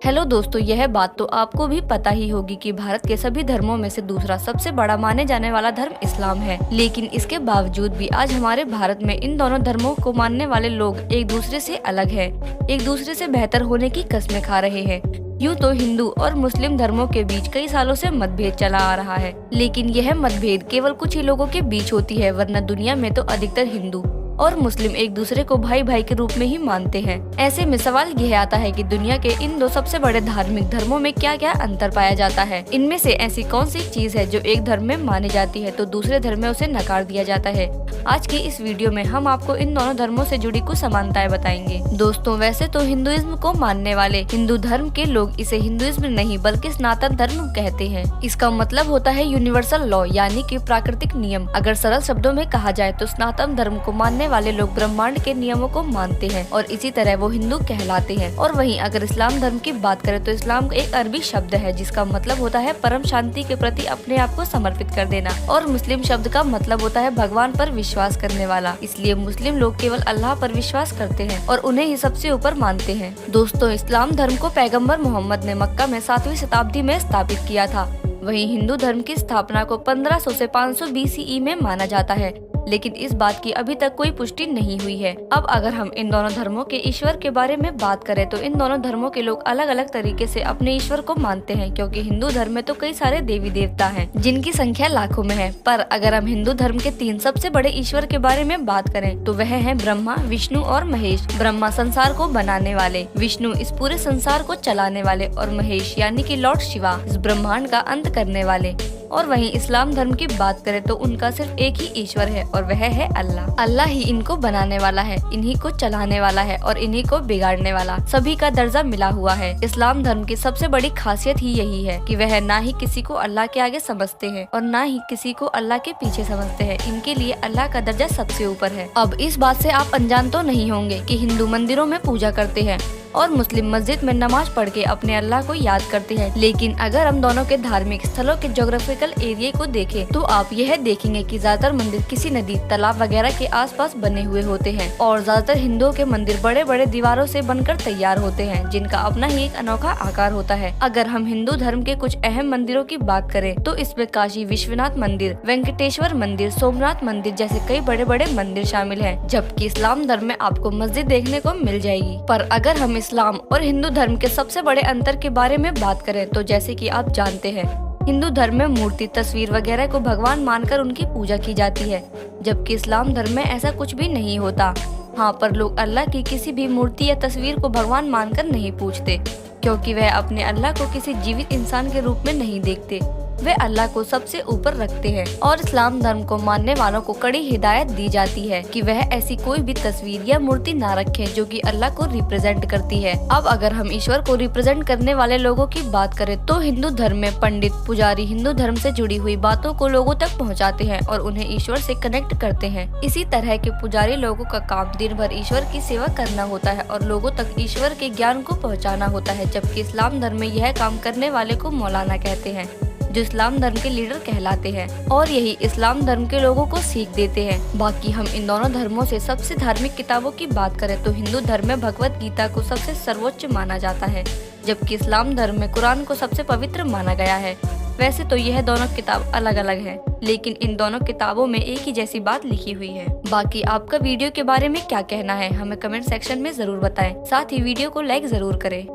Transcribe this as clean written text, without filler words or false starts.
Hello दोस्तों, यह बात तो आपको भी पता ही होगी कि भारत के सभी धर्मों में से दूसरा सबसे बड़ा माने जाने वाला धर्म इस्लाम है। लेकिन इसके बावजूद भी आज हमारे भारत में इन दोनों धर्मों को मानने वाले लोग एक दूसरे से अलग हैं, एक दूसरे से बेहतर होने की कस्में खा रहे हैं। यूँ तो हिंदू और मुस्लिम धर्मों के बीच कई सालों से मतभेद चला आ रहा है, लेकिन यह मतभेद केवल कुछ ही लोगों के बीच होती है, वरना दुनिया में तो अधिकतर हिंदू और मुस्लिम एक दूसरे को भाई भाई के रूप में ही मानते हैं। ऐसे में सवाल यह आता है कि दुनिया के इन दो सबसे बड़े धार्मिक धर्मों में क्या क्या अंतर पाया जाता है। इनमें से ऐसी कौन सी चीज है जो एक धर्म में मानी जाती है तो दूसरे धर्म में उसे नकार दिया जाता है। आज की इस वीडियो में हम आपको इन दोनों धर्मों से जुड़ी कुछ समानताएं बताएंगे। दोस्तों, वैसे तो हिंदुइज्म को मानने वाले हिंदू धर्म के लोग इसे हिंदुइज्म नहीं बल्कि सनातन धर्म कहते हैं। इसका मतलब होता है यूनिवर्सल लॉ, यानी कि प्राकृतिक नियम। अगर सरल शब्दों में कहा जाए तो सनातन धर्म को मानने वाले लोग ब्रह्मांड के नियमों को मानते हैं और इसी तरह वो हिंदू कहलाते हैं। और वहीं अगर इस्लाम धर्म की बात करें तो इस्लाम एक अरबी शब्द है जिसका मतलब होता है परम शांति के प्रति अपने आप को समर्पित कर देना, और मुस्लिम शब्द का मतलब होता है भगवान पर विश्वास करने वाला। इसलिए मुस्लिम लोग केवल अल्लाह पर विश्वास करते हैं और उन्हें ही सबसे ऊपर मानते हैं। दोस्तों, इस्लाम धर्म को पैगम्बर मोहम्मद ने मक्का में 7वीं शताब्दी में स्थापित किया था। वहीं हिंदू धर्म की स्थापना को 1500 से 500 BCE में माना जाता है, लेकिन इस बात की अभी तक कोई पुष्टि नहीं हुई है। अब अगर हम इन दोनों धर्मों के ईश्वर के बारे में बात करें तो इन दोनों धर्मों के लोग अलग अलग तरीके से अपने ईश्वर को मानते हैं, क्योंकि हिंदू धर्म में तो कई सारे देवी देवता हैं जिनकी संख्या लाखों में है। पर अगर हम हिंदू धर्म के 3 सबसे बड़े ईश्वर के बारे में बात करें तो वह है ब्रह्मा, विष्णु और महेश। ब्रह्मा संसार को बनाने वाले, विष्णु इस पूरे संसार को चलाने वाले और महेश यानी कि लॉर्ड शिवा इस ब्रह्मांड का अंत करने वाले। और वहीं इस्लाम धर्म की बात करें तो उनका सिर्फ एक ही ईश्वर है और वह है अल्लाह। अल्लाह ही इनको बनाने वाला है, इन्हीं को चलाने वाला है और इन्हीं को बिगाड़ने वाला, सभी का दर्जा मिला हुआ है। इस्लाम धर्म की सबसे बड़ी खासियत ही यही है कि वह ना ही किसी को अल्लाह के आगे समझते हैं और ना ही किसी को अल्लाह के पीछे समझते हैं। इनके लिए अल्लाह का दर्जा सबसे ऊपर है। अब इस बात से आप अनजान तो नहीं होंगे कि हिंदू मंदिरों में पूजा करते हैं और मुस्लिम मस्जिद में नमाज पढ़ के अपने अल्लाह को याद करते हैं। लेकिन अगर हम दोनों के धार्मिक स्थलों के ज्योग्राफिकल एरिया को देखें तो आप यह देखेंगे कि ज्यादातर मंदिर किसी नदी, तालाब वगैरह के आसपास बने हुए होते हैं और ज्यादातर हिंदुओं के मंदिर बड़े बड़े दीवारों से बनकर तैयार होते हैं जिनका अपना ही एक अनोखा आकार होता है। अगर हम हिंदू धर्म के कुछ अहम मंदिरों की बात करें तो इसमें काशी विश्वनाथ मंदिर, वेंकटेश्वर मंदिर, सोमनाथ मंदिर जैसे कई बड़े बड़े मंदिर शामिल हैं, जबकि इस्लाम धर्म में आपको मस्जिद देखने को मिल जाएगी। पर अगर हम इस्लाम और हिंदू धर्म के सबसे बड़े अंतर के बारे में बात करें तो जैसे कि आप जानते हैं, हिंदू धर्म में मूर्ति, तस्वीर वगैरह को भगवान मानकर उनकी पूजा की जाती है, जबकि इस्लाम धर्म में ऐसा कुछ भी नहीं होता। हाँ, पर लोग अल्लाह की किसी भी मूर्ति या तस्वीर को भगवान मानकर नहीं पूजते, क्योंकि वह अपने अल्लाह को किसी जीवित इंसान के रूप में नहीं देखते, वे अल्लाह को सबसे ऊपर रखते हैं। और इस्लाम धर्म को मानने वालों को कड़ी हिदायत दी जाती है कि वह ऐसी कोई भी तस्वीर या मूर्ति ना रखें जो कि अल्लाह को रिप्रेजेंट करती है। अब अगर हम ईश्वर को रिप्रेजेंट करने वाले लोगों की बात करें तो हिंदू धर्म में पंडित, पुजारी हिंदू धर्म से जुड़ी हुई बातों को लोगों तक पहुँचाते हैं और उन्हें ईश्वर से कनेक्ट करते हैं। इसी तरह के पुजारी लोगों का काम दिन भर ईश्वर की सेवा करना होता है और लोगों तक ईश्वर के ज्ञान को पहुँचाना होता है, जबकि इस्लाम धर्म में यह काम करने वाले को मौलाना कहते हैं, जो इस्लाम धर्म के लीडर कहलाते हैं और यही इस्लाम धर्म के लोगों को सीख देते हैं। बाकी हम इन दोनों धर्मों से सबसे धार्मिक किताबों की बात करें तो हिंदू धर्म में भगवत गीता को सबसे सर्वोच्च माना जाता है, जबकि इस्लाम धर्म में कुरान को सबसे पवित्र माना गया है। वैसे तो यह दोनों किताब अलग अलग है, लेकिन इन दोनों किताबों में एक ही जैसी बात लिखी हुई है। बाकी आपका वीडियो के बारे में क्या कहना है हमें कमेंट सेक्शन में जरूर बताएं। साथ ही वीडियो को लाइक जरूर करें।